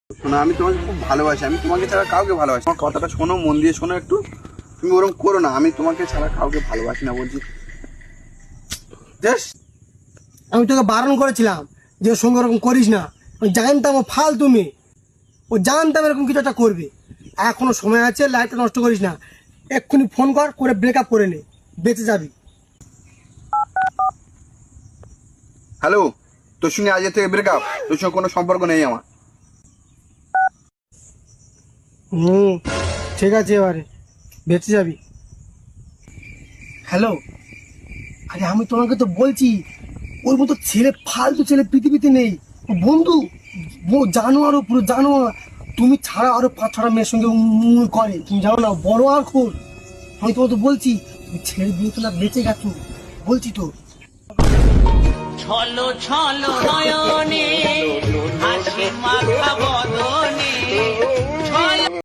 শোনো, আমি তোমাকে খুব ভালোবাসি, আমি তোমাকে ছাড়া কাউকে ভালোবাসি। আমার কথাটা শোনো, মন দিয়ে শোনো একটু। তুমি ওরকম করো না, আমি তোমাকে ছাড়া কাউকে ভালোবাসি না বলছি। জাস্ট আমি তোকে বারণ করেছিলাম যে ওর সঙ্গে ওরকম করিস না। আমি জানতাম ও ফালতু মেয়ে, ও জানতাম এরকম কিছু একটা করবে। এখনো সময় আছে, লাইফটা নষ্ট করিস না। এক্ষুনি ফোন করে ব্রেকআপ করে নে, বেঁচে যাবি। হ্যালো, তোর সঙ্গে আজকে থেকে ব্রেকআপ, তোর সঙ্গে কোনো সম্পর্ক নেই আমার। ঠিক আছে, এবারে বেঁচে যাবি। হ্যালো, আরে আমি তোমাকে তো বলছি, ওর মতো ছেলে, ফালতু ছেলে পৃথিবীতে নেই। ও বন্ধু, ও জানোয়ারও, পুরো জানোয়ার। তুমি ছাড়া আরো 5-6টা মেয়ের সঙ্গে করে, তুমি জানো না, বড় আর খোর। আমি তোমাকে তো বলছি, তুমি ছেড়ে দিয়ে তো না, বেঁচে গেছো, বলছি তো। ছলো ছলো নয়নে হাসি মাখা বদনে